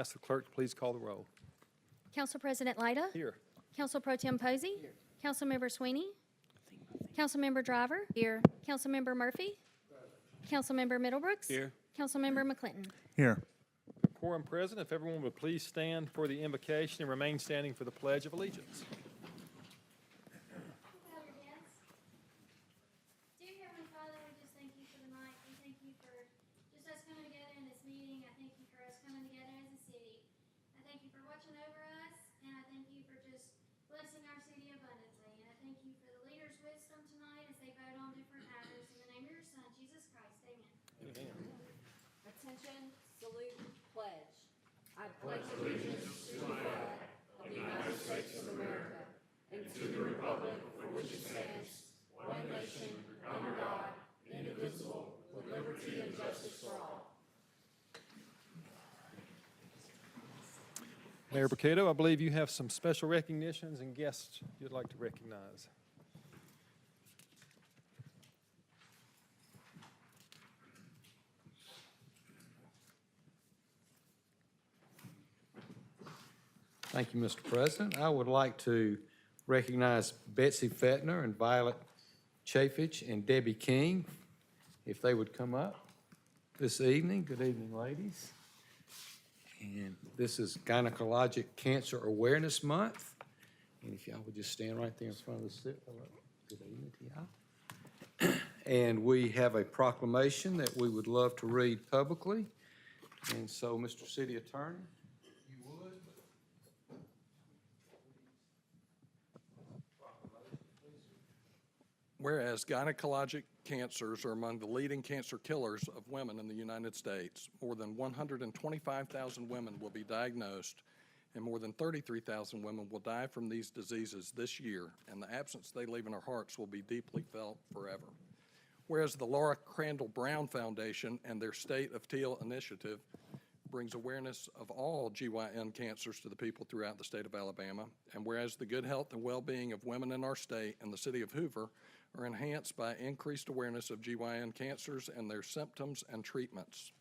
ask the clerk to please call the roll. Council President Lyda? Here. Council Pro Tem Posey? Here. Councilmember Sweeney? Councilmember Driver? Here. Councilmember Murphy? Councilmember Middlebrooks? Here. Councilmember McClinton? Here. Quorum present. If everyone would please stand for the invocation and remain standing for the Pledge of Allegiance. Dear Heavenly Father, we just thank you for the night. We thank you for just us coming together in this meeting. I thank you for us coming together as a city. I thank you for watching over us, and I thank you for just blessing our city abundantly. And I thank you for the leaders' wisdom tonight as they vote on different matters. In the name of your Son, Jesus Christ, amen. Attention, salute, pledge. I pledge allegiance to the flag of the United States of America and to the republic for which it stands, one nation, under God, indivisible, with liberty and justice for all. Mayor Burkado, I believe you have some special recognitions and guests you'd like to recognize. Thank you, Mr. President. I would like to recognize Betsy Fettner and Violet Chafich and Debbie King, if they would come up this evening. Good evening, ladies. And this is Gynecologic Cancer Awareness Month. And if y'all would just stand right there in front of the sit. Hello. Good evening to y'all. And we have a proclamation that we would love to read publicly. And so, Mr. City Attorney, you would. Whereas gynecologic cancers are among the leading cancer killers of women in the United States, more than 125,000 women will be diagnosed, and more than 33,000 women will die from these diseases this year, and the absence they leave in our hearts will be deeply felt forever. Whereas the Laura Crandall Brown Foundation and their State of Teal initiative brings awareness of all GYN cancers to the people throughout the state of Alabama, and whereas the good health and well-being of women in our state and the city of Hoover are enhanced by increased awareness of GYN cancers and their symptoms and treatments.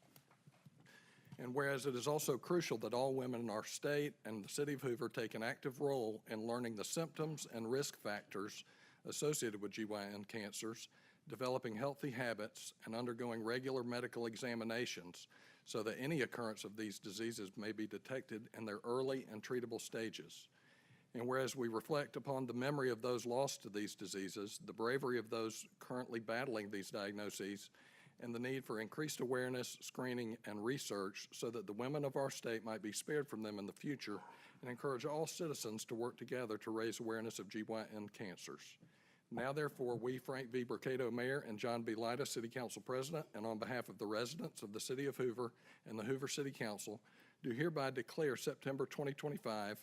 And whereas it is also crucial that all women in our state and the city of Hoover take an active role in learning the symptoms and risk factors associated with GYN cancers, developing healthy habits, and undergoing regular medical examinations so that any occurrence of these diseases may be detected in their early and treatable stages. And whereas we reflect upon the memory of those lost to these diseases, the bravery of those currently battling these diagnoses, and the need for increased awareness, screening, and research so that the women of our state might be spared from them in the future, and encourage all citizens to work together to raise awareness of GYN cancers. Now, therefore, we, Frank V. Burkado, Mayor, and John B. Lyda, City Council President, and on behalf of the residents of the City of Hoover and the Hoover City Council, do hereby declare September 2025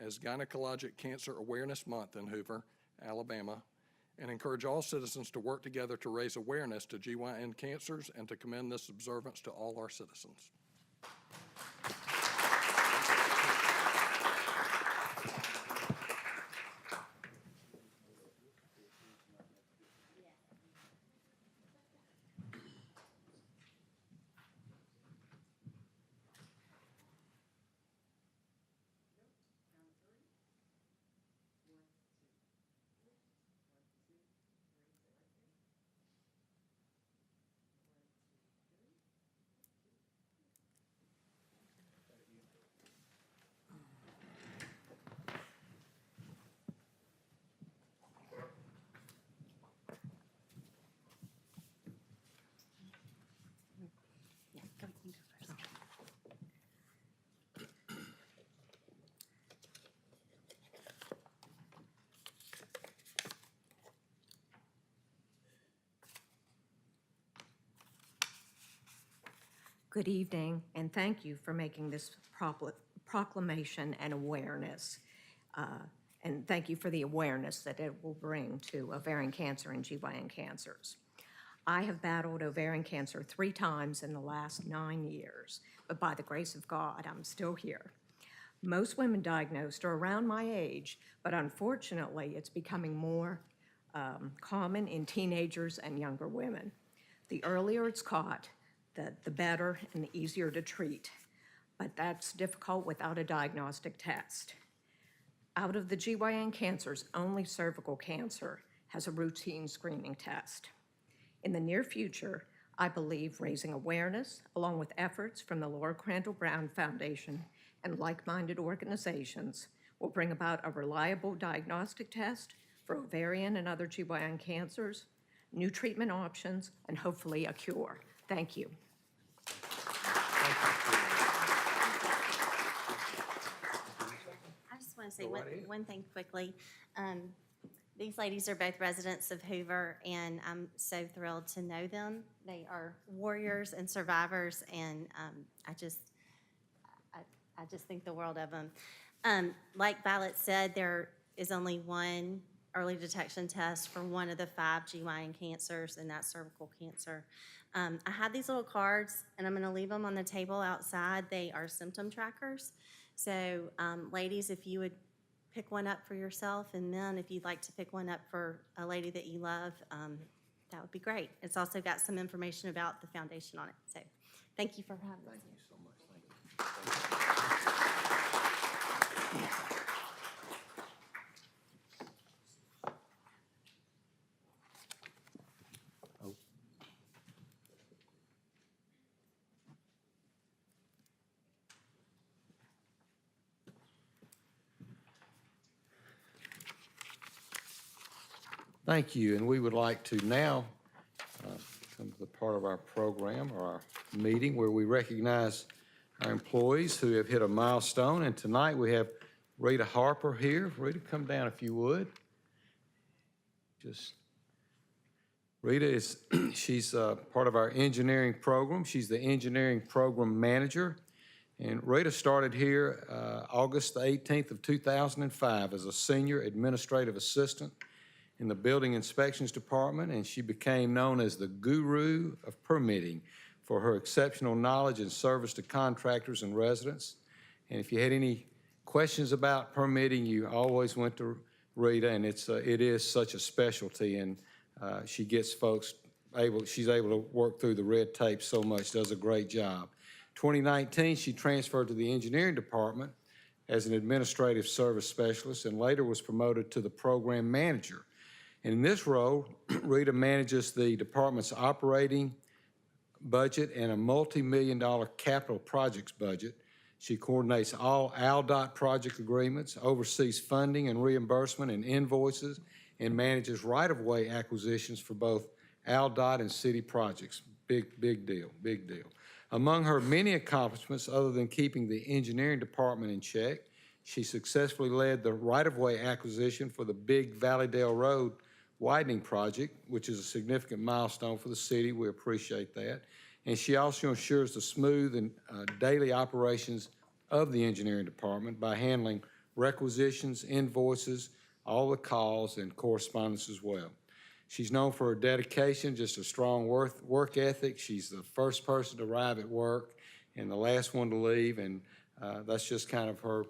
as Gynecologic Cancer Awareness Month in Hoover, Alabama, and encourage all citizens to work together to raise awareness to GYN cancers and to commend this observance to all our citizens. Good evening, and thank you for making this proclamation and awareness. And thank you for the awareness that it will bring to ovarian cancer and GYN cancers. I have battled ovarian cancer 3 times in the last 9 years, but by the grace of God, I'm still here. Most women diagnosed are around my age, but unfortunately, it's becoming more common in teenagers and younger women. The earlier it's caught, the better and the easier to treat. but that's difficult without a diagnostic test. Out of the GYN cancers, only cervical cancer has a routine screening test. In the near future, I believe raising awareness, along with efforts from the Laura Crandall Brown Foundation and like-minded organizations, will bring about a reliable diagnostic test for ovarian and other GYN cancers, new treatment options, and hopefully a cure. Thank you. I just want to say one thing quickly. These ladies are both residents of Hoover, and I'm so thrilled to know them. They are warriors and survivors, and I just think the world of them. Like Violet said, there is only one early detection test for one of the 5 GYN cancers, and that's cervical cancer. I have these little cards, and I'm going to leave them on the table outside. They are symptom trackers. So, ladies, if you would pick one up for yourself, and men, if you'd like to pick one up for a lady that you love, that would be great. It's also got some information about the foundation on it. So, thank you for having us. Thank you so much. Thank you. Oh. Thank you, and we would like to now come to the part of our program or our meeting where we recognize our employees who have hit a milestone, and tonight we have Rita Harper here. Rita, come down if you would. Rita is, she's part of our engineering program. She's the engineering program manager, and Rita started here August the 18th of 2005 as a senior administrative assistant in the Building Inspections Department, and she became known as the guru of permitting for her exceptional knowledge and service to contractors and residents. And if you had any questions about permitting, you always went to Rita, and it is such a specialty, and she gets folks she's able to work through the red tape so much, does a great job. 2019, she transferred to the engineering department as an administrative service specialist, and later was promoted to the program manager. And in this role, Rita manages the department's operating budget and a multi-million-dollar capital projects budget. She coordinates all ALDOT project agreements, oversees funding and reimbursement and invoices, and manages right-of-way acquisitions for both ALDOT and city projects. Big deal. Among her many accomplishments, other than keeping the engineering department in check, she successfully led the right-of-way acquisition for the Big Valleydale Road widening project, which is a significant milestone for the city. We appreciate that. And she also ensures the smooth and daily operations of the engineering department by handling requisitions, invoices, all the calls, and correspondence as well. She's known for her dedication, just a strong work ethic. She's the first person to arrive at work and the last one to leave, and that's just kind of her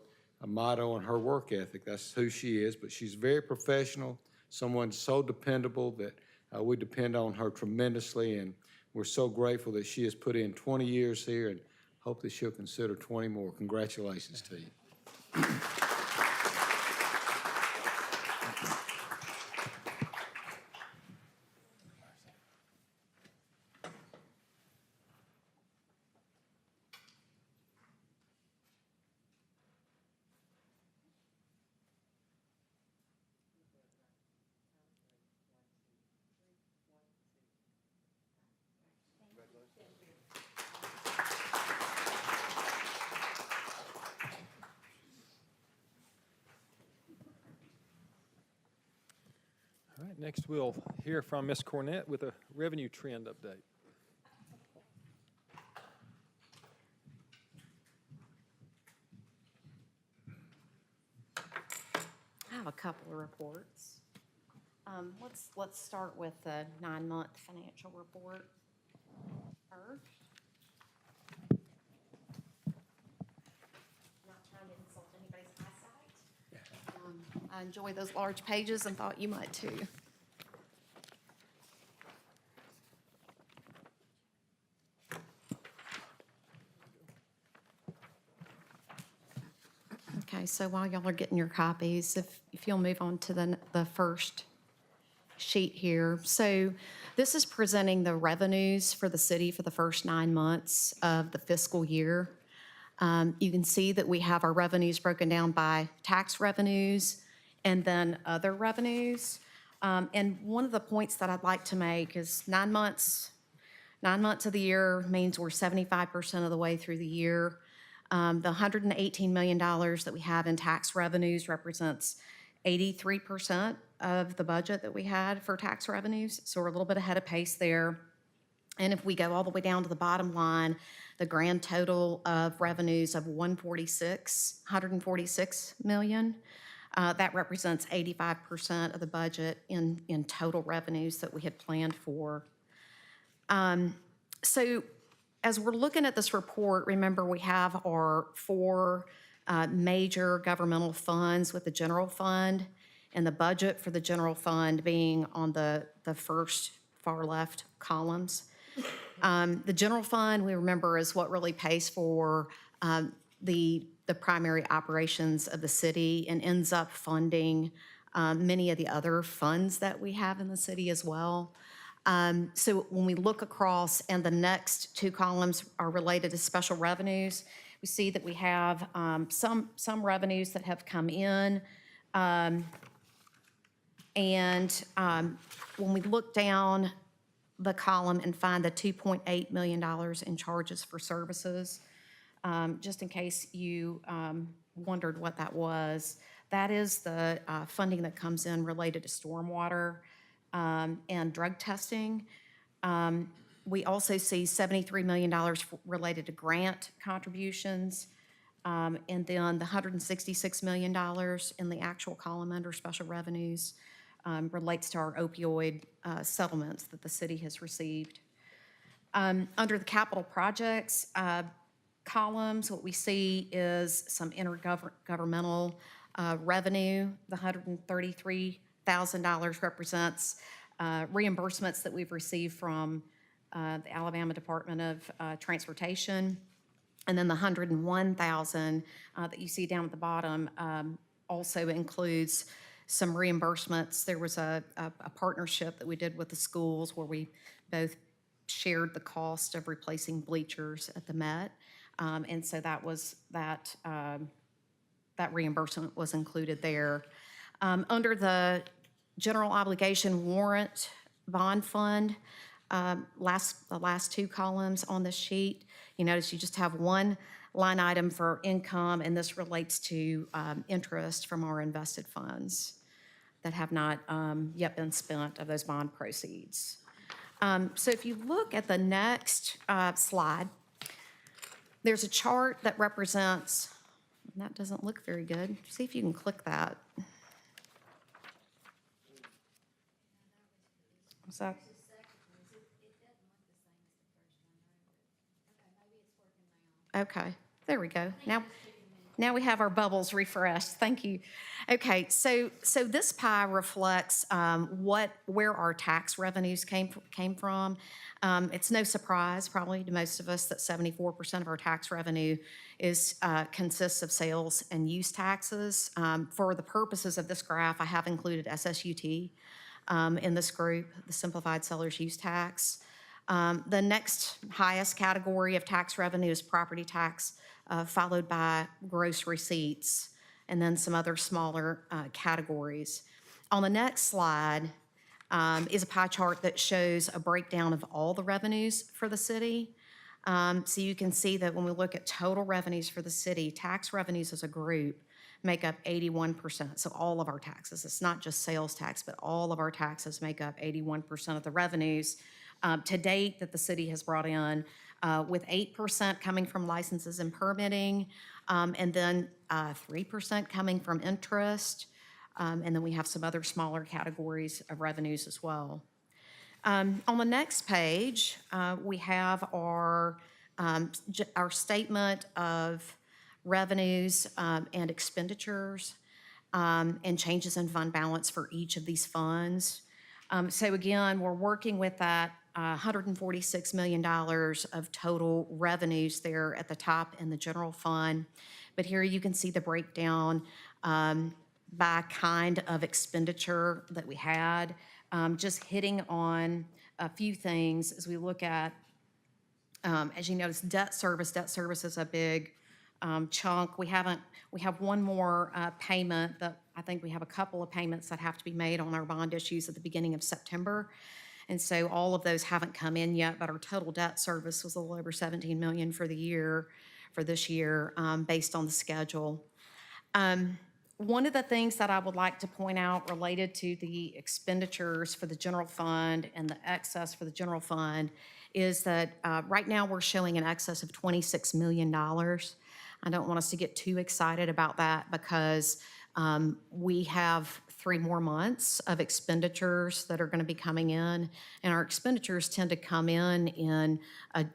motto and her work ethic. That's who she is, but she's very professional, someone so dependable that we depend on her tremendously, and we're so grateful that she has put in 20 years here and hope that she'll consider 20 more. Congratulations to you. All right, next we'll hear from Ms. Cornett with a revenue trend update. I have a couple of reports. Let's start with the 9-month financial report first. Not trying to insult anybody's eyesight. I enjoy those large pages and thought you might too. Okay, so while y'all are getting your copies, if you'll move on to the first sheet here. So this is presenting the revenues for the city for the first 9 months of the fiscal year. You can see that we have our revenues broken down by tax revenues and then other revenues. And one of the points that I'd like to make is 9 months of the year means we're 75% of the way through the year. The $118 million that we have in tax revenues represents 83% of the budget that we had for tax revenues. So we're a little bit ahead of pace there. And if we go all the way down to the bottom line, the grand total of revenues of $146 million, that represents 85% of the budget in total revenues that we had planned for. So as we're looking at this report, remember we have our 4 major governmental funds with the general fund, and the budget for the general fund being on the first far left columns. The general fund, we remember, is what really pays for the primary operations of the city and ends up funding many of the other funds that we have in the city as well. So when we look across, and the next 2 columns are related to special revenues, we see that we have some revenues that have come in. When we look down the column and find the $2.8 million in charges for services, just in case you wondered what that was, that is the funding that comes in related to stormwater and drug testing. We also see $73 million related to grant contributions, and then the $166 million in the actual column under special revenues relates to our opioid settlements that the city has received. Under the capital projects columns, what we see is some intergovernmental revenue. The $133,000 represents reimbursements that we've received from the Alabama Department of Transportation. And then the $101,000 that you see down at the bottom also includes some reimbursements. There was a partnership that we did with the schools where we both shared the cost of replacing bleachers at the Met. And so that reimbursement was included there. Under the general obligation warrant bond fund, the last 2 columns on the sheet, you notice you just have one line item for income, and this relates to interest from our invested funds that have not yet been spent of those bond proceeds. So if you look at the next slide, there's a chart that represents, and that doesn't look very good. See if you can click that. What's that? Okay, there we go. Now we have our bubbles refreshed. Thank you. Okay, so this pie reflects where our tax revenues came from. It's no surprise, probably to most of us, that 74% of our tax revenue consists of sales and use taxes. For the purposes of this graph, I have included SSUT in this group, the Simplified Seller's Use Tax. The next highest category of tax revenue is property tax, followed by gross receipts, and then some other smaller categories. On the next slide is a pie chart that shows a breakdown of all the revenues for the city. So you can see that when we look at total revenues for the city, tax revenues as a group make up 81%. So all of our taxes, it's not just sales tax, but all of our taxes make up 81% of the revenues to date that the city has brought in, with 8% coming from licenses and permitting, and then 3% coming from interest, and then we have some other smaller categories of revenues as well. On the next page, we have our statement of revenues and expenditures and changes in fund balance for each of these funds. So again, we're working with that $146 million of total revenues there at the top in the general fund. But here you can see the breakdown by kind of expenditure that we had. Just hitting on a few things as we look at, as you notice, debt service. Debt service is a big chunk. We have one more payment that I think we have a couple of payments that have to be made on our bond issues at the beginning of September. And so all of those haven't come in yet, but our total debt service was a little over 17 million for this year, based on the schedule. One of the things that I would like to point out related to the expenditures for the general fund and the excess for the general fund is that right now we're showing an excess of $26 million. I don't want us to get too excited about that because we have 3 more months of expenditures that are going to be coming in, and our expenditures tend to come in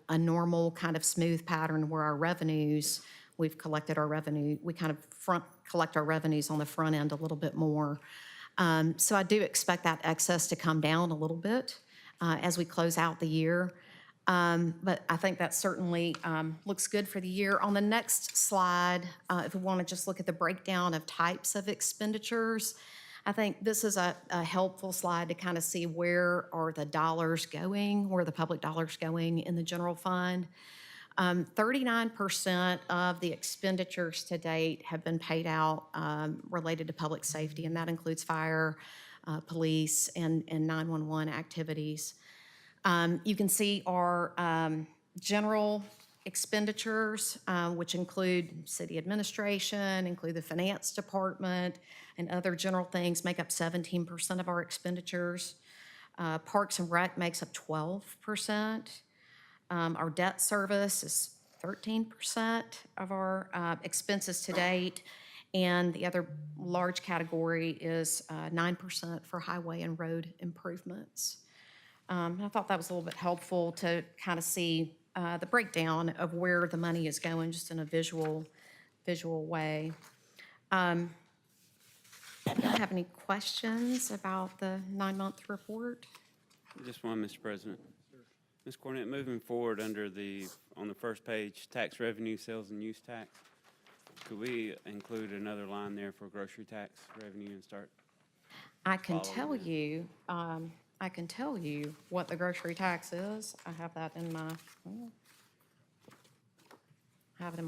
a normal kind of smooth pattern where our revenues, we've collected our revenue, we kind of collect our revenues on the front end a little bit more. So I do expect that excess to come down a little bit as we close out the year. But I think that certainly looks good for the year. On the next slide, if we want to just look at the breakdown of types of expenditures, I think this is a helpful slide to kind of see where are the dollars going, where are the public dollars going in the general fund. 39% of the expenditures to date have been paid out related to public safety, and that includes fire, police, and 911 activities. You can see our general expenditures, which include city administration, include the finance department, and other general things, make up 17% of our expenditures. Parks and Rec makes up 12%. Our debt service is 13% of our expenses to date, and the other large category is 9% for highway and road improvements. I thought that was a little bit helpful to kind of see the breakdown of where the money is going, just in a visual way. Do you have any questions about the 9-month report? Just one, Mr. President. Ms. Cornett, moving forward on the first page, tax revenue, sales and use tax, could we include another line there for grocery tax revenue and start? I can tell following you, what the grocery tax is. I have that in my,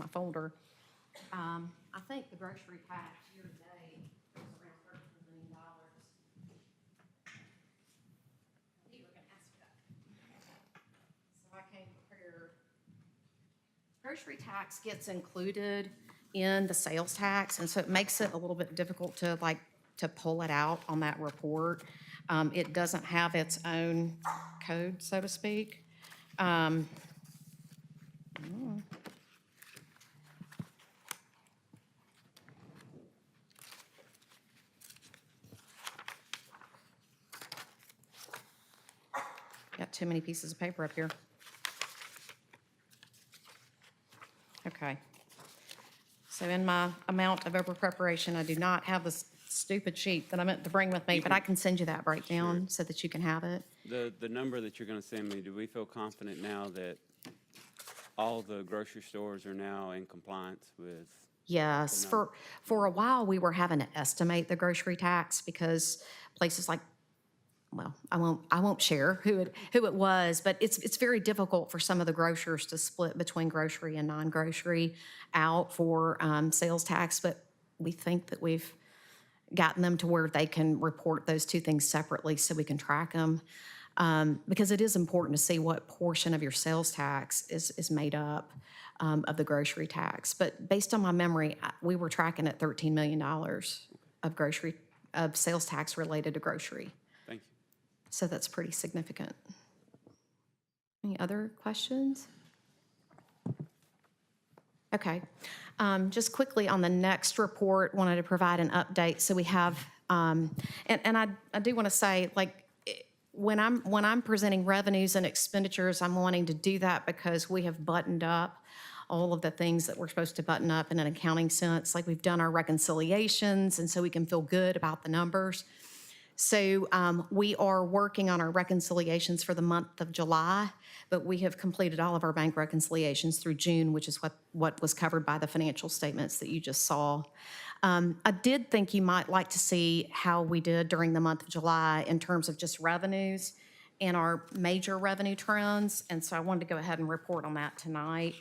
folder. I think the grocery tax year to date is around $13 million. You were gonna ask that. So I came prepared. Grocery tax gets included in the sales tax, and so it makes it a little bit difficult to pull it out on that report. It doesn't have its own code, so to speak. Got too many pieces of paper up here. Okay. So in my amount of over preparation, I do not have this stupid sheet that I meant to bring with me, but I can send you that breakdown so that you can have it. The number that you're going to send me, do we feel confident now that all the grocery stores are now in compliance with? Yes, for a while, we were having to estimate the grocery tax because places like, well, I won't share who it was, but it's very difficult for some of the grocers to split between grocery and non-grocery out for sales tax, but we think that we've gotten them to where they can report those two things separately so we can track them. Because it is important to see what portion of your sales tax is made up of the grocery tax. But based on my memory, we were tracking at $13 million of sales tax related to grocery. Thank you. So that's pretty significant. Any other questions? Okay. Just quickly on the next report, wanted to provide an update. So we have, and I do want to say, like, when I'm presenting revenues and expenditures, I'm wanting to do that because we have buttoned up all of the things that we're supposed to button up in an accounting sense. Like, we've done our reconciliations, and so we can feel good about the numbers. So we are working on our reconciliations for the month of July, but we have completed all of our bank reconciliations through June, which is what was covered by the financial statements that you just saw. I did think you might like to see how we did during the month of July in terms of just revenues and our major revenue trends, and so I wanted to go ahead and report on that tonight.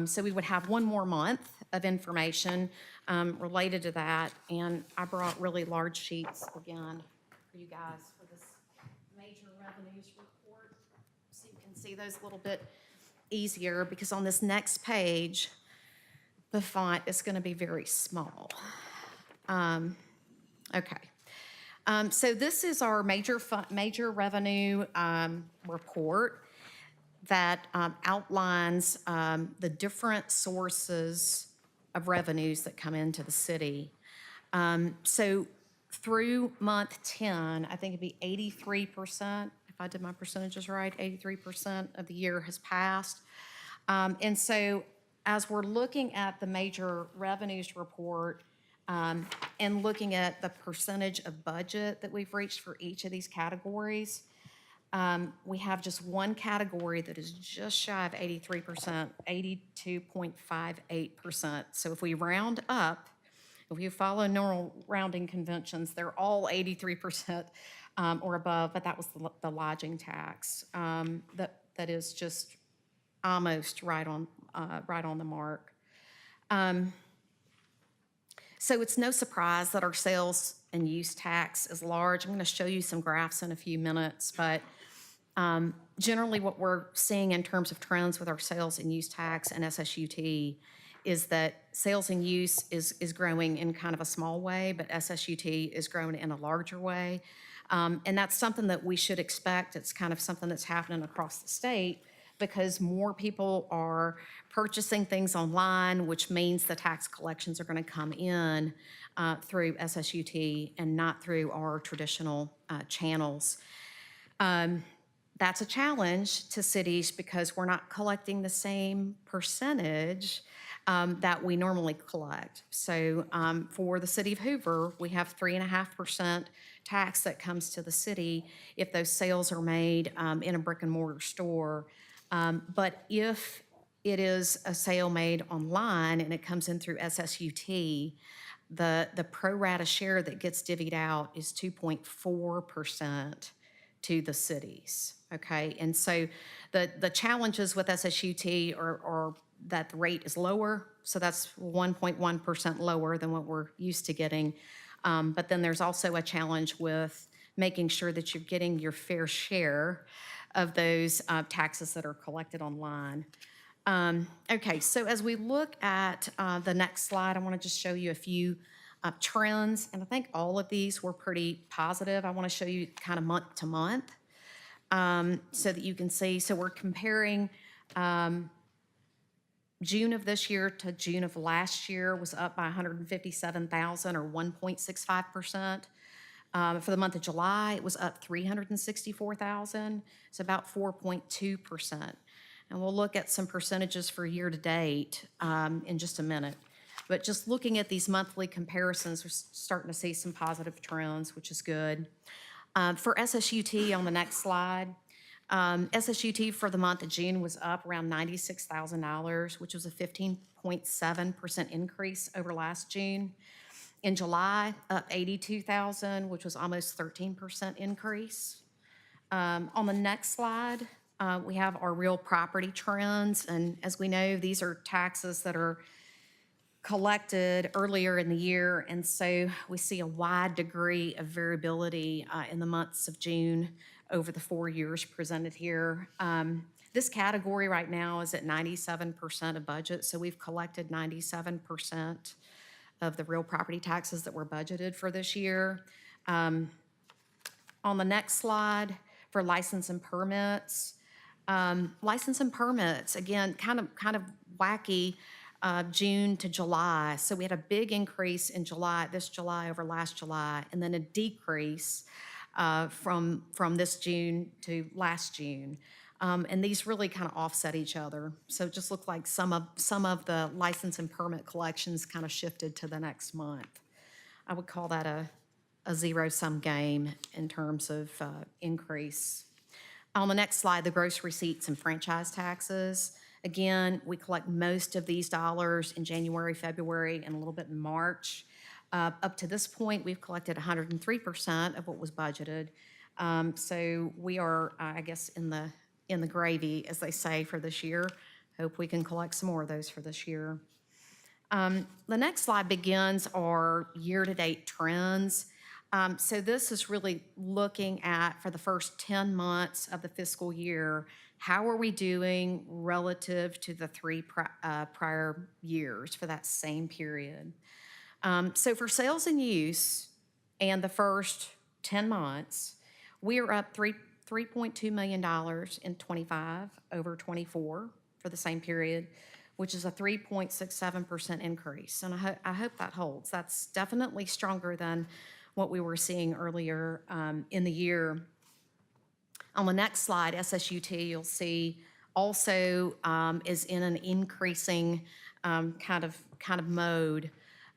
So we would have one more month of information related to that, and I brought really large sheets again for you guys for this major revenues report, so you can see those a little bit easier, because on this next page, the font is going to be very small. Okay. So this is our major revenue report that outlines the different sources of revenues that come into the city. So through month 10, I think it'd be 83%, if I did my percentages right, 83% of the year has passed. And so as we're looking at the major revenues report and looking at the percentage of budget that we've reached for each of these categories, we have just one category that is just shy of 83%, 82.58%. So if we round up, if you follow normal rounding conventions, they're all 83% or above, but that was the lodging tax. That is just almost right on the mark. So it's no surprise that our sales and use tax is large. I'm going to show you some graphs in a few minutes, but generally what we're seeing in terms of trends with our sales and use tax and SSUT is that sales and use is growing in kind of a small way, but SSUT is growing in a larger way. And that's something that we should expect. It's kind of something that's happening across the state because more people are purchasing things online, which means the tax collections are going to come in through SSUT and not through our traditional channels. That's a challenge to cities because we're not collecting the same percentage that we normally collect. So for the city of Hoover, we have 3.5% tax that comes to the city if those sales are made in a brick and mortar store. But if it is a sale made online and it comes in through SSUT, the pro rata share that gets divvied out is 2.4% to the cities, okay? And so the challenges with SSUT are that the rate is lower, so that's 1.1% lower than what we're used to getting. But then there's also a challenge with making sure that you're getting your fair share of those taxes that are collected online. Okay, so as we look at the next slide, I want to just show you a few trends, and I think all of these were pretty positive. I want to show you kind of month to month so that you can see. So we're comparing June of this year to June of last year was up by 157,000 or 1.65%. For the month of July, it was up 364,000. It's about 4.2%. And we'll look at some percentages for year to date in just a minute. But just looking at these monthly comparisons, we're starting to see some positive trends, which is good. For SSUT on the next slide, SSUT for the month of June was up around $96,000, which was a 15.7% increase over last June. In July, up $82,000, which was almost 13% increase. On the next slide, we have our real property trends, and as we know, these are taxes that are collected earlier in the year, and so we see a wide degree of variability in the months of June over the 4 years presented here. This category right now is at 97% of budget, so we've collected 97% of the real property taxes that were budgeted for this year. On the next slide, for license and permits, again, kind of wacky, June to July. So we had a big increase in July, this July over last July, and then a decrease from this June to last June. And these really kind of offset each other. So it just looked like some of the license and permit collections kind of shifted to the next month. I would call that a a zero-sum game in terms of increase. On the next slide, the gross receipts and franchise taxes. Again, we collect most of these dollars in January, February, and a little bit in March. Up to this point, we've collected 103% of what was budgeted. So we are, I guess, in the gravy, as they say, for this year. Hope we can collect some more of those for this year. The next slide begins our year-to-date trends. So this is really looking at, for the first 10 months of the fiscal year, how are we doing relative to the three prior years for that same period. So for sales and use and the first 10 months, we are up $3.2 million in 25 over 24 for the same period, which is a 3.67% increase. And I hope that holds. That's definitely stronger than what we were seeing earlier in the year. On the next slide, SSUT, you'll see also is in an increasing kind of mode.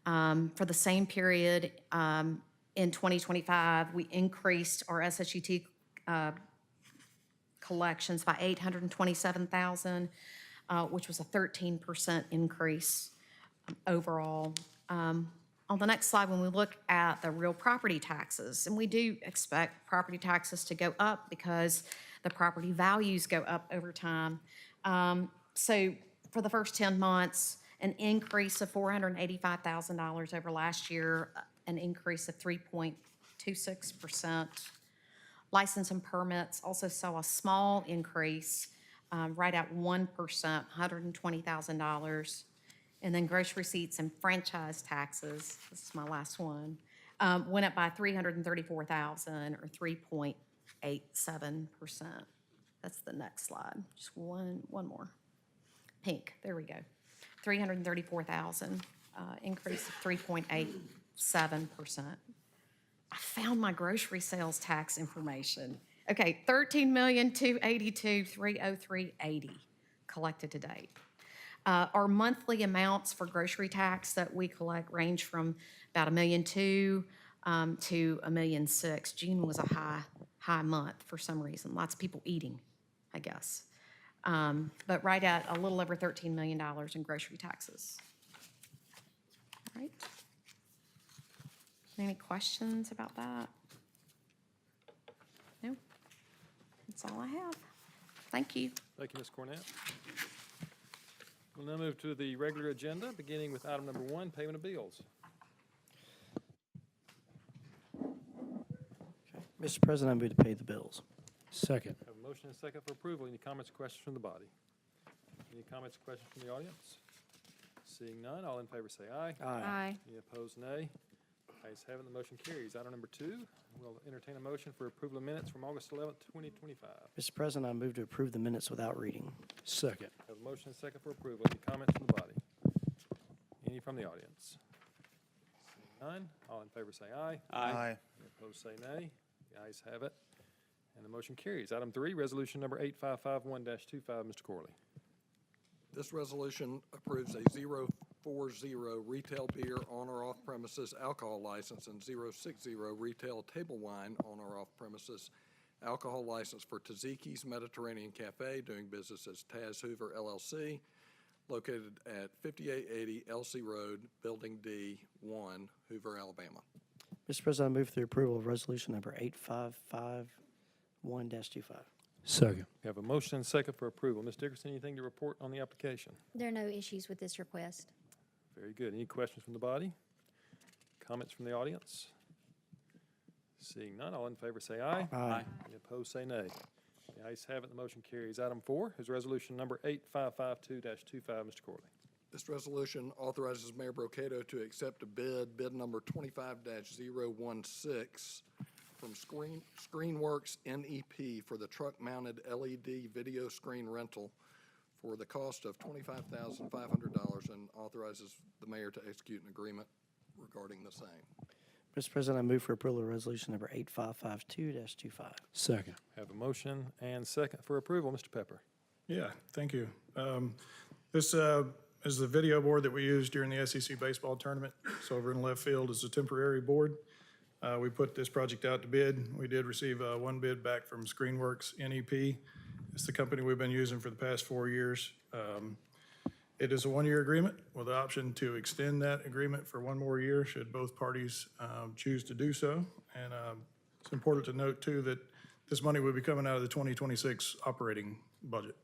For the same period in 2025, we increased our SSUT collections by $827,000, which was a 13% increase overall. On the next slide, when we look at the real property taxes, and we do expect property taxes to go up because the property values go up over time. So for the first 10 months, an increase of $485,000 over last year, an increase of 3.26%. License and permits also saw a small increase, right at 1%, $120,000. And then gross receipts and franchise taxes, this is my last one, went up by $334,000 or 3.87%. That's the next slide. Just one more. Pink, there we go. $334,000, increase of 3.87%. I found my grocery sales tax information. Okay, $13,282,303.80 collected to date. Our monthly amounts for grocery tax that we collect range from about $1.2 million to $1.6 million. June was a high month for some reason. Lots of people eating, I guess. But right at a little over $13 million in grocery taxes. All right. Any questions about that? No? That's all I have. Thank you. Thank you, Ms. Cornett. We'll now move to the regular agenda, beginning with item number 1, payment of bills. Mr. President, I move to pay the bills. Second. Have a motion and a second for approval. Any comments or questions from the body? Any comments or questions from the audience? Seeing none, all in favor say aye. Aye. Any opposed, nay. Ayes have it, the motion carries. Item number 2, we'll entertain a motion for approval of minutes from August 11th, 2025. Mr. President, I move to approve the minutes without reading. Second. Have a motion and a second for approval. Any comments from the body? Any from the audience? Seeing none, all in favor say aye. Aye. Any opposed, say nay. The ayes have it, and the motion carries. Item 3, resolution number 8551-25, Mr. Corley. This resolution approves a 040 retail beer on or off premises alcohol license and 060 retail table wine on or off premises alcohol license for Taziki's Mediterranean Cafe, doing business as Taz Hoover LLC, located at 5880 LC Road, Building D, 1, Hoover, Alabama. Mr. President, I move for the approval of resolution number 8551-25. Second. We have a motion and a second for approval. Ms. Dickerson, anything to report on the application? There are no issues with this request. Very good. Any questions from the body? Comments from the audience? Seeing none, all in favor say aye. Aye. Any opposed, say nay. The ayes have it, the motion carries. Item 4 is resolution number 8552-25, Mr. Corley. This resolution authorizes Mayor Brocato to accept a bid number 25-016 from ScreenWorks NEP for the truck-mounted LED video screen rental for the cost of $25,500 and authorizes the mayor to execute an agreement regarding the same. Mr. President, I move for approval of resolution number 8552-25. Second. Have a motion and second for approval. Mr. Pepper. Yeah, thank you. This is the video board that we used during the SEC baseball tournament. It's over in left field. It's a temporary board. We put this project out to bid. We did receive one bid back from ScreenWorks NEP. It's the company we've been using for the past 4 years. It is a one-year agreement with the option to extend that agreement for one more year should both parties choose to do so. And it's important to note, too, that this money will be coming out of the 2026 operating budget.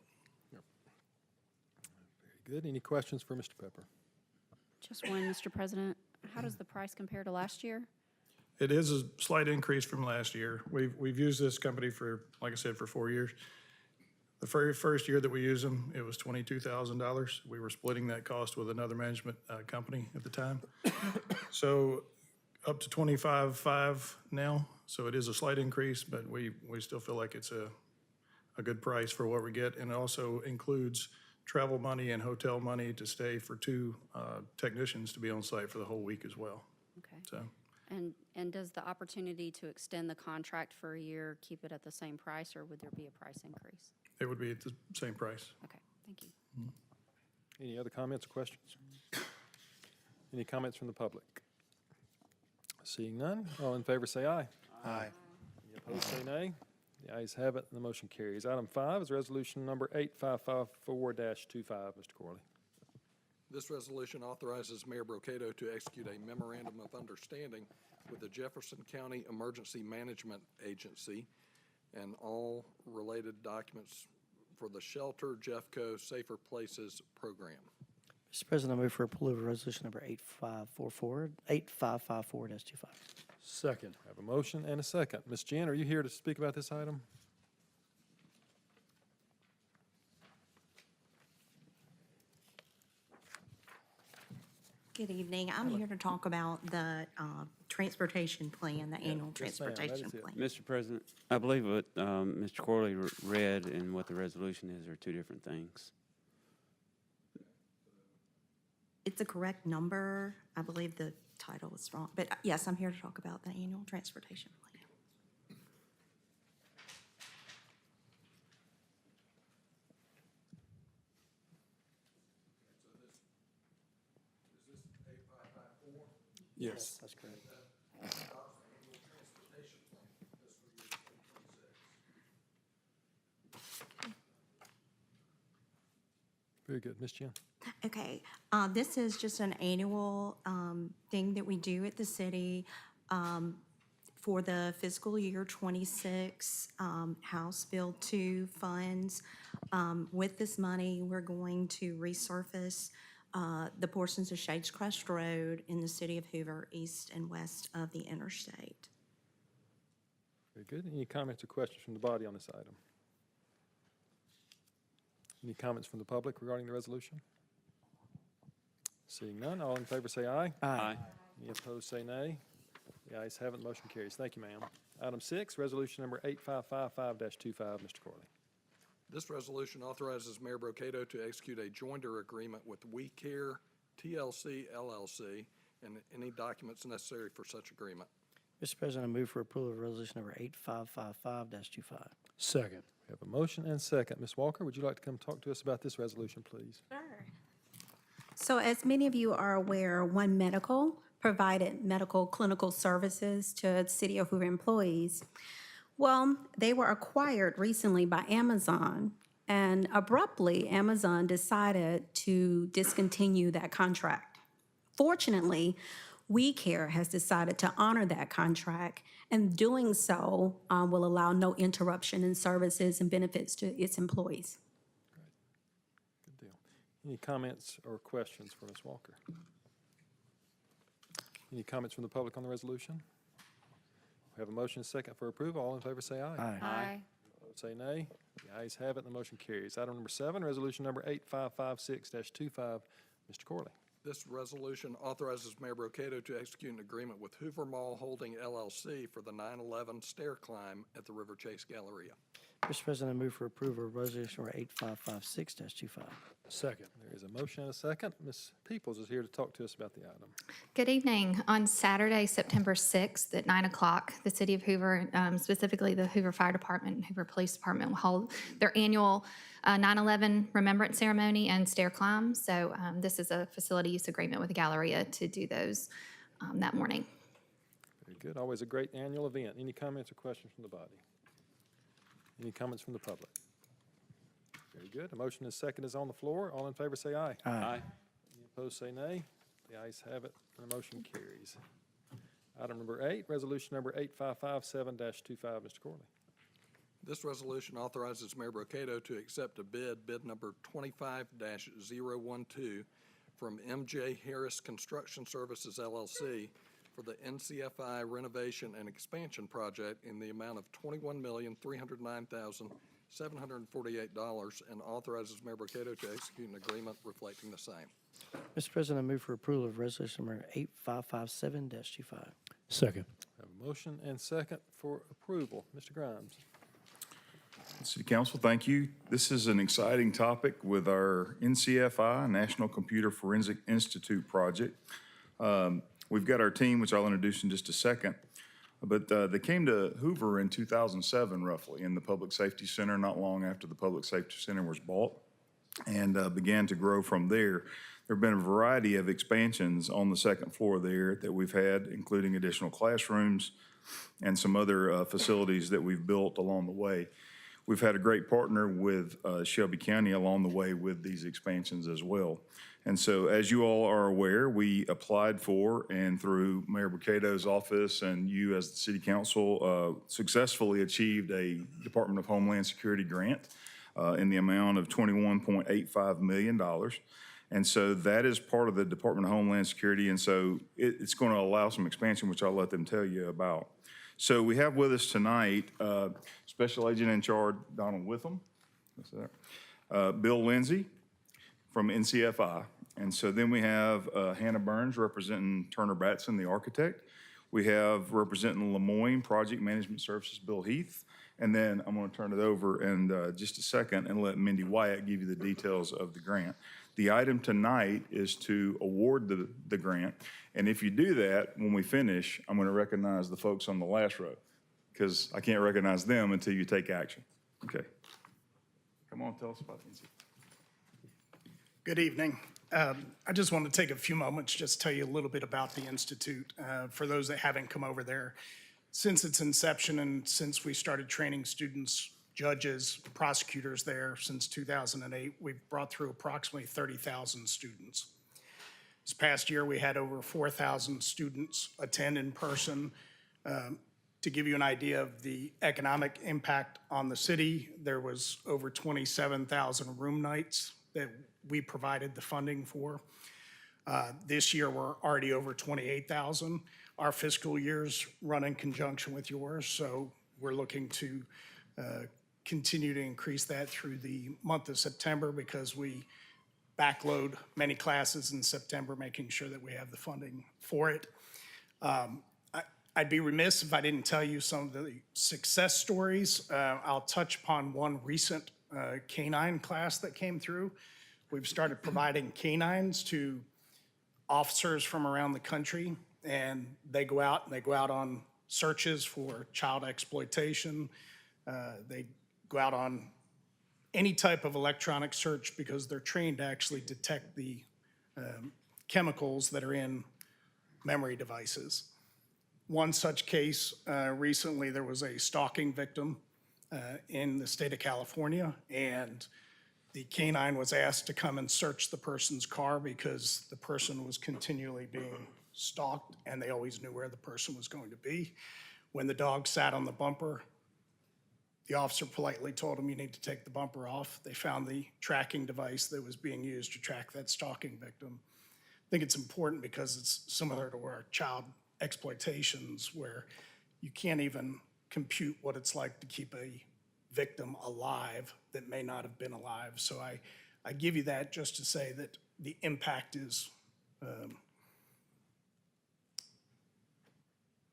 Very good. Any questions for Mr. Pepper? Just one, Mr. President. How does the price compare to last year? It is a slight increase from last year. We've used this company for, like I said, for 4 years. The very first year that we used them, it was $22,000. We were splitting that cost with another management company at the time. So up to $25,500 now. So it is a slight increase, but we still feel like it's a good price for what we get. And it also includes travel money and hotel money to stay for 2 technicians to be on site for the whole week as well. Okay. So And does the opportunity to extend the contract for a year keep it at the same price, or would there be a price increase? it would be at the same price. Okay, thank you. Any other comments or questions? Any comments from the public? Seeing none, all in favor say aye. Aye. Any opposed say nay. The ayes have it, and the motion carries. Item 5 is resolution number 8554-25, Mr. Corley. This resolution authorizes Mayor Brocato to execute a memorandum of understanding with the Jefferson County Emergency Management Agency and all related documents for the Shelter Jeffco Safer Places program. Mr. President, I move for approval of resolution number 8554-25. Second. I have a motion and a second. Ms. Ginn, are you here to speak about this item? Good evening. I'm here to talk about the transportation plan, the annual yes, ma'am. That transportation is it. plan. Mr. President, I believe what Mr. Corley read and what the resolution is are two different things. It's the correct number. I believe the title is wrong. But yes, I'm here to talk about the annual transportation plan. Yes. That's correct. Very good. Ms. Ginn. Okay, this is just an annual thing that we do at the city for the fiscal year '26 House Bill 2 funds. With this money, we're going to resurface the portions of Shades Crest Road in the city of Hoover, east and west of the interstate. Very good. Any comments or questions from the body on this item? Any comments from the public regarding the resolution? Seeing none, all in favor say aye. Aye. Any opposed say nay. The ayes have it, motion carries. Thank you, ma'am. Item 6, resolution number 8555-25, Mr. Corley. This resolution authorizes Mayor Brocato to execute a joinder agreement with We Care TLC LLC and any documents necessary for such agreement. Mr. President, I move for approval of resolution number 8555-25. Second. We have a motion and second. Ms. Walker, would you like to come talk to us about this resolution, please? Sure. So as many of you are aware, One Medical provided medical clinical services to City of Hoover employees. Well, they were acquired recently by Amazon, and abruptly, Amazon decided to discontinue that contract. Fortunately, We Care has decided to honor that contract, and doing so will allow no interruption in services and benefits to its employees. Good deal. Any comments or questions for Ms. Walker? Any comments from the public on the resolution? We have a motion and second for approval. All in favor say aye. Aye. Aye. Opposed say nay. The ayes have it, and the motion carries. Item number 7, resolution number 8556-25, Mr. Corley. This resolution authorizes Mayor Brocato to execute an agreement with Hoover Mall Holding LLC for the 9/11 stair climb at the River Chase Galleria. Mr. President, I move for approval of resolution number 8556-25. Second. There is a motion and a second. Ms. Peoples is here to talk to us about the item. Good evening. On Saturday, September 6th at 9 o'clock, the City of Hoover, specifically the Hoover Fire Department and Hoover Police Department, will hold their annual 9/11 Remembrance Ceremony and stair climb. So this is a facility use agreement with the Galleria to do those that morning. Very good. Always a great annual event. Any comments or questions from the body? Any comments from the public? Very good. A motion and second is on the floor. All in favor say aye. Aye. Any opposed say nay. The ayes have it, and the motion carries. Item number 8, resolution number 8557-25, Mr. Corley. This resolution authorizes Mayor Brocato to accept a bid number 25-012 from MJ Harris Construction Services LLC for the NCFI renovation and expansion project in the amount of $21,309,748 and authorizes Mayor Brocato to execute an agreement reflecting the same. Mr. President, I move for approval of resolution number 8557-25. Second. Have a motion and second for approval. Mr. Grimes. City Council, thank you. This is an exciting topic with our NCFI, National Computer Forensic Institute project. We've got our team, which I'll introduce in just a second, but they came to Hoover in 2007, roughly, in the Public Safety Center, not long after the Public Safety Center was bought, and began to grow from there. There have been a variety of expansions on the second floor there that we've had, including additional classrooms and some other facilities that we've built along the way. We've had a great partner with Shelby County along the way with these expansions as well. And so, as you all are aware, we applied for, and through Mayor Brocato's office and you as the City Council, successfully achieved a Department of Homeland Security grant in the amount of $21.85 million. And so that is part of the Department of Homeland Security, and so it's going to allow some expansion, which I'll let them tell you about. So we have with us tonight Special Agent in Charge Donald Witham, Bill Lindsay from NCFI, and so then we have Hannah Burns representing Turner Batson, the architect. We have representing Lemoyne Project Management Services, Bill Heath, and then I'm going to turn it over in just a second and let Mindy Wyatt give you the details of the grant. The item tonight is to award the grant, and if you do that, when we finish, I'm going to recognize the folks on the last row, because I can't recognize them until you take action. Okay. Come on, tell us about the Institute. Good evening. I just want to take a few moments, just tell you a little bit about the Institute. For those that haven't come over there, since its inception and since we started training students, judges, prosecutors there since 2008, we've brought through approximately 30,000 students. This past year, we had over 4,000 students attend in person. To give you an idea of the economic impact on the city, there was over 27,000 room nights that we provided the funding for. This year, we're already over 28,000. Our fiscal years run in conjunction with yours, so we're looking to continue to increase that through the month of September because we backload many classes in September, making sure that we have the funding for it. I'd be remiss if I didn't tell you some of the success stories. I'll touch upon one recent canine class that came through. We've started providing canines to officers from around the country, and they go out on searches for child exploitation. They go out on any type of electronic search because they're trained to actually detect the chemicals that are in memory devices. One such case, recently there was a stalking victim in the state of California, and the canine was asked to come and search the person's car because the person was continually being stalked and they always knew where the person was going to be. When the dog sat on the bumper, the officer politely told him, "You need to take the bumper off." They found the tracking device that was being used to track that stalking victim. I think it's important because it's similar to our child exploitations where you can't even compute what it's like to keep a victim alive that may not have been alive. So I give you that just to say that the impact is,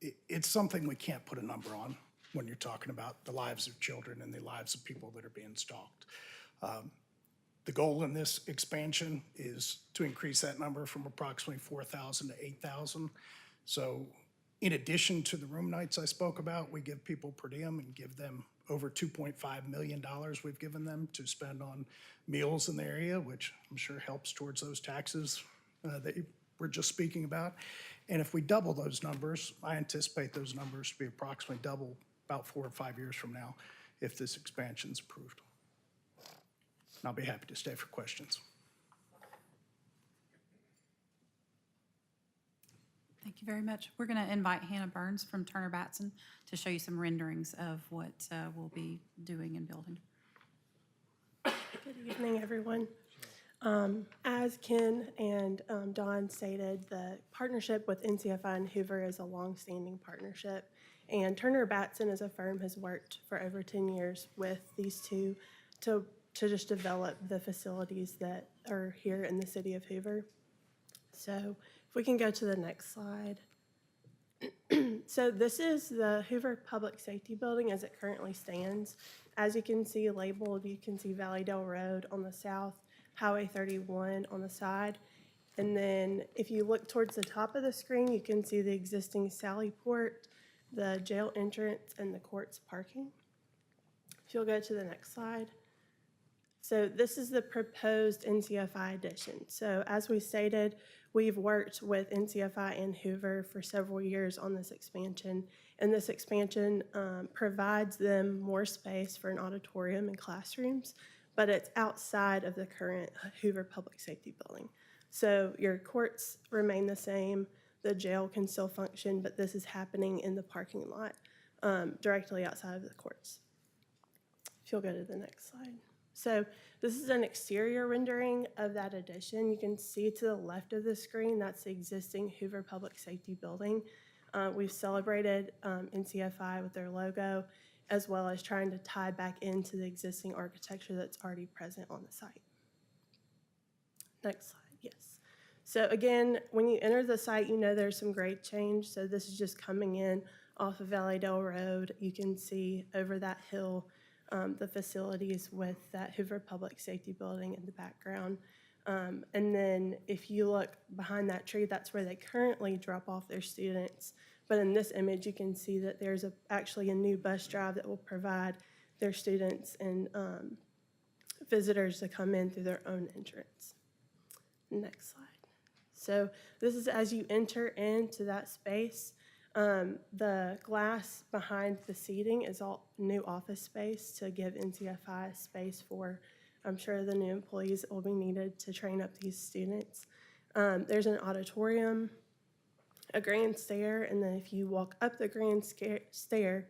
it's something we can't put a number on when you're talking about the lives of children and the lives of people that are being stalked. The goal in this expansion is to increase that number from approximately 4,000 to 8,000. So in addition to the room nights I spoke about, we give people per diem and give them over $2.5 million we've given them to spend on meals in the area, which I'm sure helps towards those taxes that you we're just speaking about. And if we double those numbers, I anticipate those numbers to be approximately double about 4 or 5 years from now if this expansion's approved. And I'll be happy to stay for questions. Thank you very much. We're going to invite Hannah Burns from Turner Batson to show you some renderings of what we'll be doing and building. Good evening, everyone. As Ken and Dawn stated, the partnership with NCFI and Hoover is a long-standing partnership, and Turner Batson as a firm has worked for over 10 years with these two to just develop the facilities that are here in the city of Hoover. So if we can go to the next slide. So this is the Hoover Public Safety Building as it currently stands. As you can see labeled, you can see Valleydale Road on the south, Highway 31 on the side. And then if you look towards the top of the screen, you can see the existing Sally Port, the jail entrance, and the court's parking. If you'll go to the next slide. So this is the proposed NCFI addition. So as we stated, we've worked with NCFI and Hoover for several years on this expansion, and this expansion provides them more space for an auditorium and classrooms, but it's outside of the current Hoover Public Safety Building. So your courts remain the same, the jail can still function, but this is happening in the parking lot directly outside of the courts. If you'll go to the next slide. So this is an exterior rendering of that addition. You can see to the left of the screen, that's the existing Hoover Public Safety Building. We've celebrated NCFI with their logo, as well as trying to tie back into the existing architecture that's already present on the site. Next slide, yes. So again, when you enter the site, you know there's some grade change. So this is just coming in off of Valleydale Road. You can see over that hill the facilities with that Hoover Public Safety Building in the background. And then if you look behind that tree, that's where they currently drop off their students. But in this image, you can see that there's actually a new bus drive that will provide their students and visitors to come in through their own entrance. Next slide. So this is as you enter into that space. The glass behind the seating is all new office space to give NCFI space for, I'm sure, the new employees that will be needed to train up these students. There's an auditorium, a grand stair, and then if you walk up the grand stair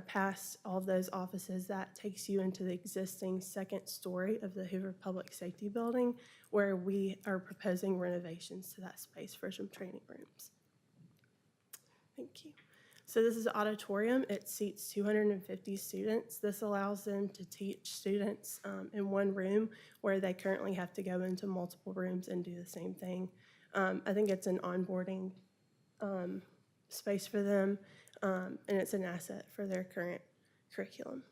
past all of those offices, that takes you into the existing second story of the Hoover Public Safety Building, where we are proposing renovations to that space for some training rooms. Thank you. So this is the auditorium. It seats 250 students. This allows them to teach students in one room where they currently have to go into multiple rooms and do the same thing. I think it's an onboarding space for them, and it's an asset for their current curriculum.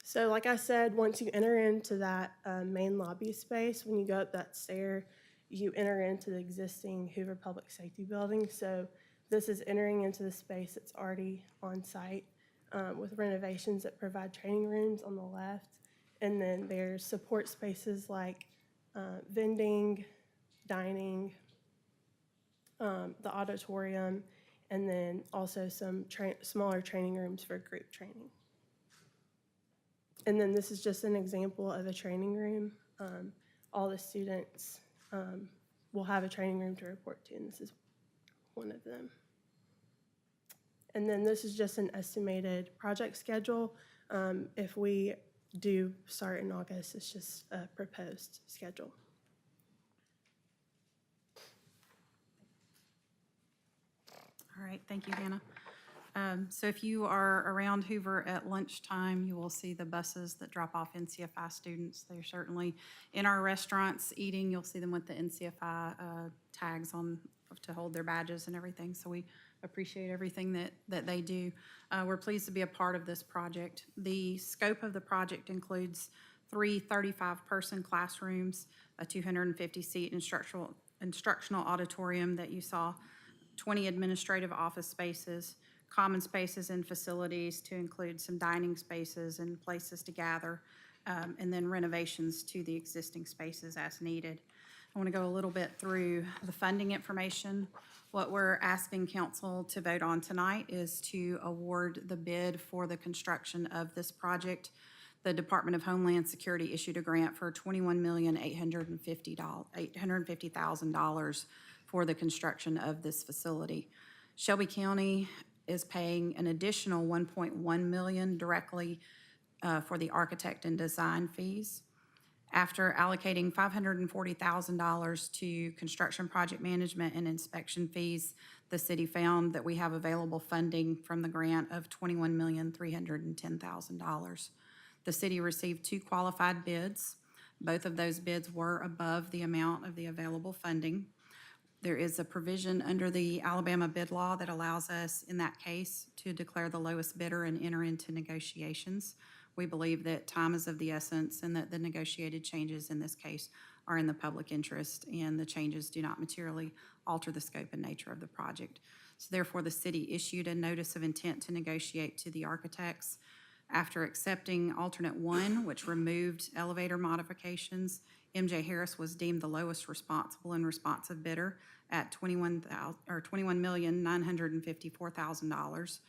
So like I said, once you enter into that main lobby space, when you go up that stair, you enter into the existing Hoover Public Safety Building. So this is entering into the space that's already on site with renovations that provide training rooms on the left. And then there's support spaces like vending, dining, the auditorium, and then also some smaller training rooms for group training. And then this is just an example of a training room. All the students will have a training room to report to, and this is one of them. And then this is just an estimated project schedule. If we do start in August, it's just a proposed schedule. All right, thank you, Hannah. So if you are around Hoover at lunchtime, you will see the buses that drop off NCFI students. They're certainly in our restaurants eating. You'll see them with the NCFI tags on to hold their badges and everything. So we appreciate everything that they do. We're pleased to be a part of this project. The scope of the project includes 3 35-person classrooms, a 250-seat instructional auditorium that you saw, 20 administrative office spaces, common spaces and facilities to include some dining spaces and places to gather, and then renovations to the existing spaces as needed. I want to go a little bit through the funding information. What we're asking council to vote on tonight is to award the bid for the construction of this project. The Department of Homeland Security issued a grant for $21,850,000 for the construction of this facility. Shelby County is paying an additional $1.1 million directly for the architect and design fees. After allocating $540,000 to construction project management and inspection fees, the city found that we have available funding from the grant of $21,310,000. The city received 2 qualified bids. Both of those bids were above the amount of the available funding. There is a provision under the Alabama bid law that allows us, in that case, to declare the lowest bidder and enter into negotiations. We believe that time is of the essence and that the negotiated changes in this case are in the public interest and the changes do not materially alter the scope and nature of the project. So therefore, the city issued a notice of intent to negotiate to the architects. After accepting alternate 1, which removed elevator modifications, MJ Harris was deemed the lowest responsible and responsive bidder at $21,954,000.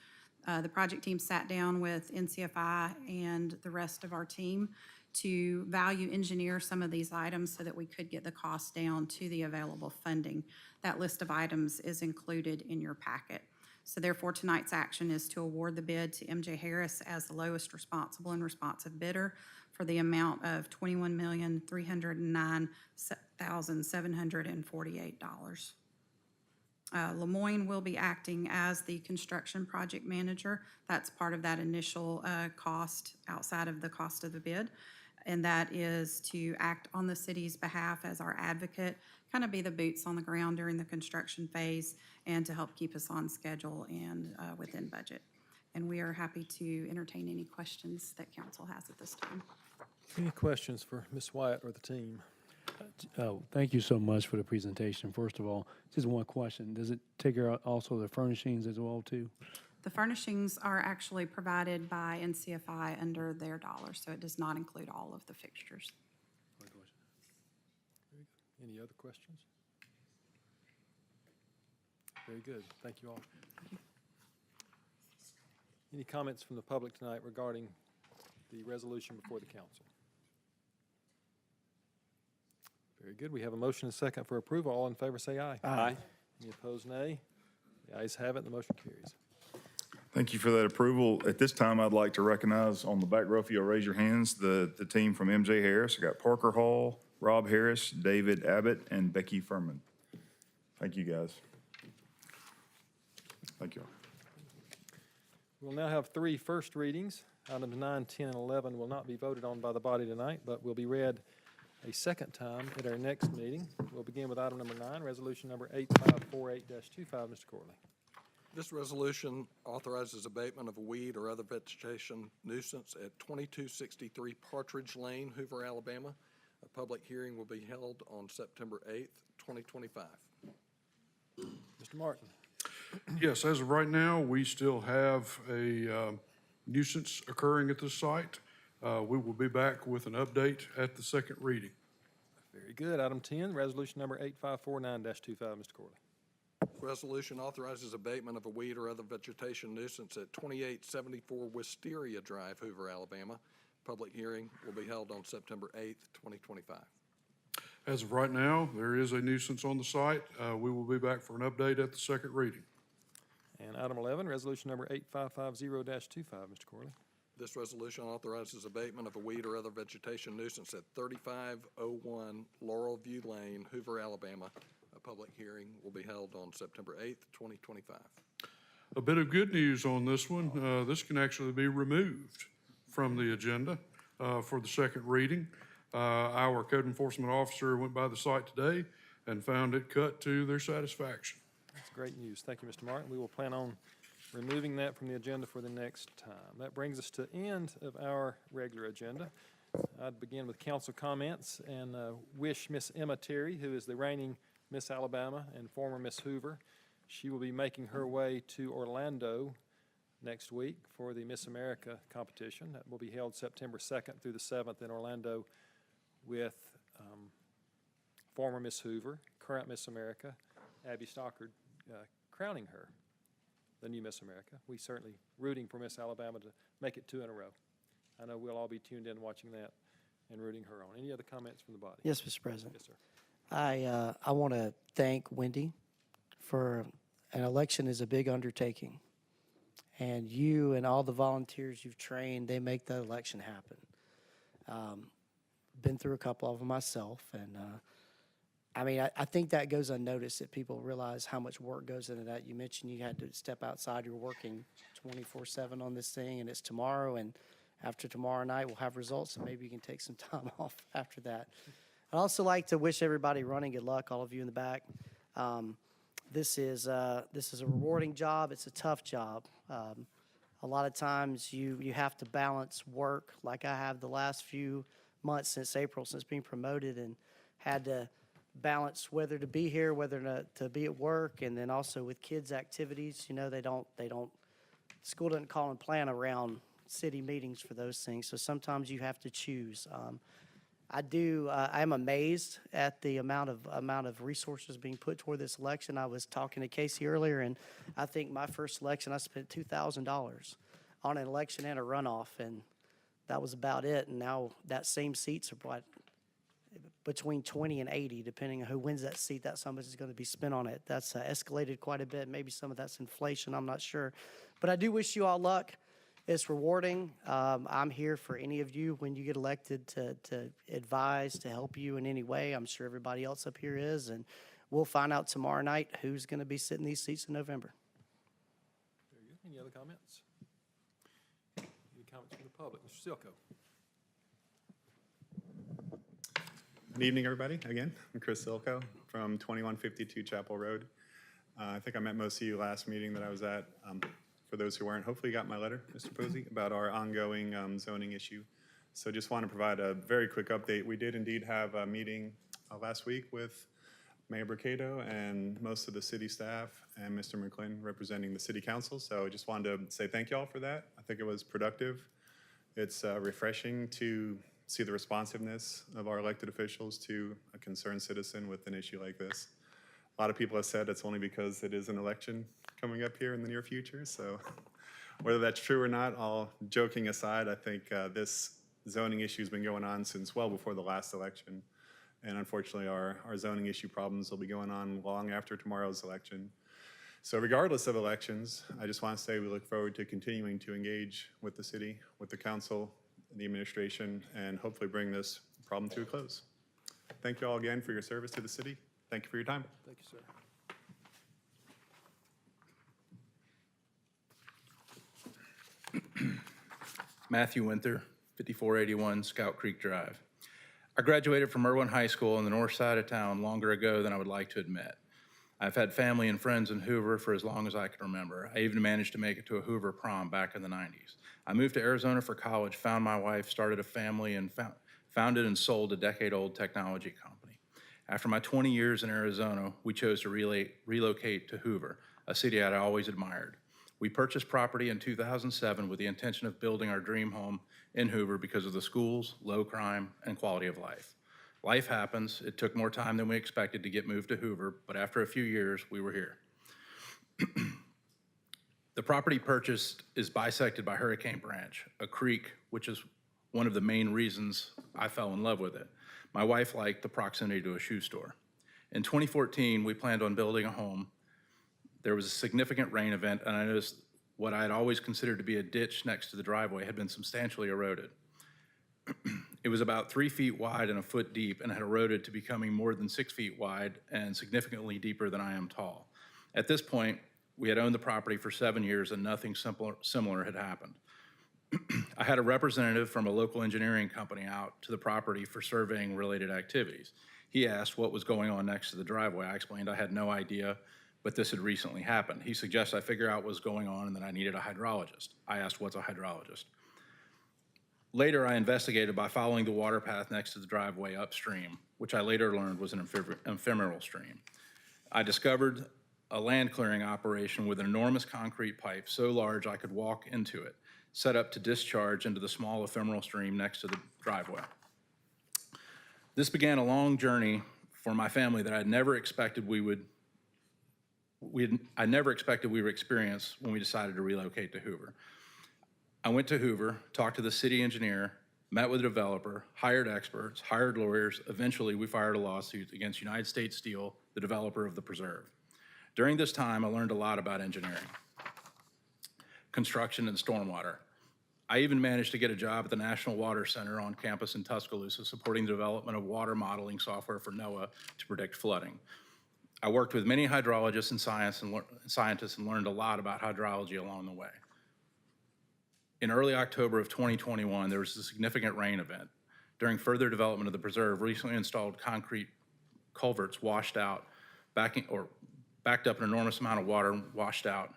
The project team sat down with NCFI and the rest of our team to value engineer some of these items so that we could get the cost down to the available funding. That list of items is included in your packet. So therefore, tonight's action is to award the bid to MJ Harris as the lowest responsible and responsive bidder for the amount of $21,309,748. Lemoyne will be acting as the construction project manager. That's part of that initial cost outside of the cost of the bid. And that is to act on the city's behalf as our advocate, kind of be the boots on the ground during the construction phase and to help keep us on schedule and within budget. And we are happy to entertain any questions that council has at this time. Any questions for Ms. Wyatt or the team? Thank you so much for the presentation. First of all, just one question. Does it take care of also the furnishings as well, too? The furnishings are actually provided by NCFI under their dollars, so it does not include all of the fixtures. Any other questions? Very good. Thank you all. Any comments from the public tonight regarding the resolution before the council? Very good. We have a motion and a second for approval. All in favor say aye. Aye. Any opposed, nay? The ayes have it, and the motion carries. Thank you for that approval. At this time, I'd like to recognize on the back row, if you'll raise your hands, the team from MJ Harris. I got Parker Hall, Rob Harris, David Abbott, and Becky Furman. Thank you, guys. Thank you all. We'll now have 3 first readings. Items 9, 10, and 11 will not be voted on by the body tonight, but will be read a second time at our next meeting. We'll begin with item number 9, resolution number 8548-25. Mr. Corley. This resolution authorizes abatement of a weed or other vegetation nuisance at 2263 Partridge Lane, Hoover, Alabama. A public hearing will be held on September 8th, 2025. Mr. Martin. Yes, as of right now, we still have a nuisance occurring at this site. We will be back with an update at the second reading. Very good. Item 10, resolution number 8549-25. Mr. Corley. Resolution authorizes abatement of a weed or other vegetation nuisance at 2874 Wisteria Drive, Hoover, Alabama. Public hearing will be held on September 8th, 2025. As of right now, there is a nuisance on the site. We will be back for an update at the second reading. And item 11, resolution number 8550-25. Mr. Corley. This resolution authorizes abatement of a weed or other vegetation nuisance at 3501 Laurel View Lane, Hoover, Alabama. A public hearing will be held on September 8th, 2025. A bit of good news on this one. This can actually be removed from the agenda for the second reading. Our code enforcement officer went by the site today and found it cut to their satisfaction. That's great news. Thank you, Mr. Martin. We will plan on removing that from the agenda for the next time. That brings us to the end of our regular agenda. I'd begin with council comments and wish Miss Emma Terry, who is the reigning Miss Alabama and former Miss Hoover. She will be making her way to Orlando next week for the Miss America competition. That will be held September 2nd through the 7th in Orlando with former Miss Hoover, current Miss America, Abby Stockard, crowning her the new Miss America. We certainly rooting for Miss Alabama to make it 2 in a row. I know we'll all be tuned in watching that and rooting her on. Any other comments from the body? Yes, Mr. President. Yes, sir. I want to thank Wendy for an election is a big undertaking. And you and all the volunteers you've trained, they make that election happen. Been through a couple of them myself, and I think that goes unnoticed, that people realize how much work goes into that. You mentioned you had to step outside. You're working 24/7 on this thing, and it's tomorrow, and after tomorrow night, we'll have results, and maybe you can take some time off after that. I'd also like to wish everybody running good luck, all of you in the back. This is a rewarding job. It's a tough job. A lot of times you have to balance work, like I have the last few months since April, since being promoted, and had to balance whether to be here, whether to be at work, and then also with kids' activities. You know, school doesn't call and plan around city meetings for those things, so sometimes you have to choose. I'm amazed at the amount of resources being put toward this election. I was talking to Casey earlier, and I think my first election, I spent $2,000 on an election and a runoff, and that was about it. And now that same seats are between 20 and 80, depending on who wins that seat. That so much is going to be spent on it. That's escalated quite a bit. Maybe some of that's inflation. I'm not sure, but I do wish you all luck. It's rewarding. I'm here for any of you when you get elected to advise, to help you in any way. I'm sure everybody else up here is, and we'll find out tomorrow night who's going to be sitting in these seats in November. Very good. Any other comments? Any comments from the public? Mr. Silko. Good evening, everybody. Again, I'm Chris Silko from 2152 Chapel Road. I think I met most of you last meeting that I was at. For those who weren't, hopefully you got my letter, Mr. Posey, about our ongoing zoning issue. So just want to provide a very quick update. We did indeed have a meeting last week with Mayor Bricado and most of the city staff and Mr. McClin representing the city council. So I just wanted to say thank you all for that. I think it was productive. It's refreshing to see the responsiveness of our elected officials to a concerned citizen with an issue like this. A lot of people have said it's only because it is an election coming up here in the near future. So whether that's true or not, all joking aside, I think this zoning issue has been going on since well before the last election. And unfortunately, our zoning issue problems will be going on long after tomorrow's election. So regardless of elections, I just want to say we look forward to continuing to engage with the city, with the council, the administration, and hopefully bring this problem to a close. Thank you all again for your service to the city. Thank you for your time. Thank you, sir. Matthew Winther, 5481 Scout Creek Drive. I graduated from Irwin High School on the north side of town longer ago than I would like to admit. I've had family and friends in Hoover for as long as I can remember. I even managed to make it to a Hoover prom back in the 90s. I moved to Arizona for college, found my wife, started a family, and founded and sold a decade-old technology company. After my 20 years in Arizona, we chose to relocate to Hoover, a city I'd always admired. We purchased property in 2007 with the intention of building our dream home in Hoover because of the schools, low crime, and quality of life. Life happens. It took more time than we expected to get moved to Hoover, but after a few years, we were here. The property purchased is bisected by Hurricane Branch, a creek, which is one of the main reasons I fell in love with it. My wife liked the proximity to a shoe store. In 2014, we planned on building a home. There was a significant rain event, and I noticed what I had always considered to be a ditch next to the driveway had been substantially eroded. It was about 3 feet wide and a foot deep and had eroded to becoming more than 6 feet wide and significantly deeper than I am tall. At this point, we had owned the property for 7 years and nothing similar had happened. I had a representative from a local engineering company out to the property for surveying related activities. He asked what was going on next to the driveway. I explained I had no idea, but this had recently happened. He suggested I figure out what was going on and that I needed a hydrologist. I asked, what's a hydrologist? Later, I investigated by following the water path next to the driveway upstream, which I later learned was an ephemeral stream. I discovered a land clearing operation with an enormous concrete pipe so large I could walk into it, set up to discharge into the small ephemeral stream next to the driveway. This began a long journey for my family that I never expected we would experience when we decided to relocate to Hoover. I went to Hoover, talked to the city engineer, met with a developer, hired experts, hired lawyers. Eventually, we filed a lawsuit against United States Steel, the developer of the preserve. During this time, I learned a lot about engineering, construction, and stormwater. I even managed to get a job at the National Water Center on campus in Tuscaloosa, supporting the development of water modeling software for NOAA to predict flooding. I worked with many hydrologists and scientists and learned a lot about hydrology along the way. In early October of 2021, there was a significant rain event. During further development of the preserve, recently installed concrete culverts washed out, backed up an enormous amount of water and washed out.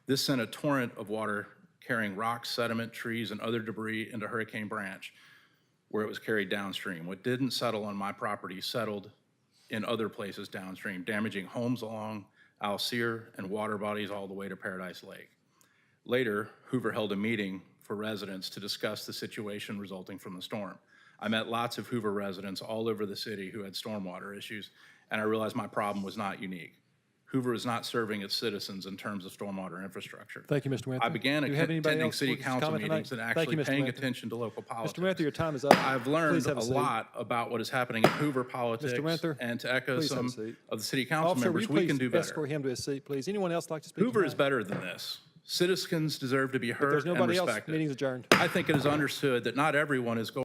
This sent a torrent of water carrying rocks, sediment, trees, and other debris into Hurricane Branch, where it was carried downstream. What didn't settle on my property settled in other places downstream, damaging homes along Alcere and water bodies all the way to Paradise Lake. Later, Hoover held a meeting for residents to discuss the situation resulting from the storm. I met lots of Hoover residents all over the city who had stormwater issues, and I realized my problem was not unique. Hoover is not serving its citizens in terms of stormwater infrastructure. Thank you, Mr. Winther. I began Do you have anybody attending else city who wishes to council comment tonight? meetings and Thank you, actually Mr. paying Winther. attention to local politics. Mr. Winther, your time is up. I've learned Please have a seat. lot about what is happening in Hoover politics, Mr. Winther, and to echo please have a some seat. of the city council Officer, will members, you we can please do escort better. him to his seat, please? Anyone else like to speak? Hoover is tonight? better than this. Citizens deserve to be If heard there's and nobody else, respected. meeting's adjourned. I think it is understood that not everyone is going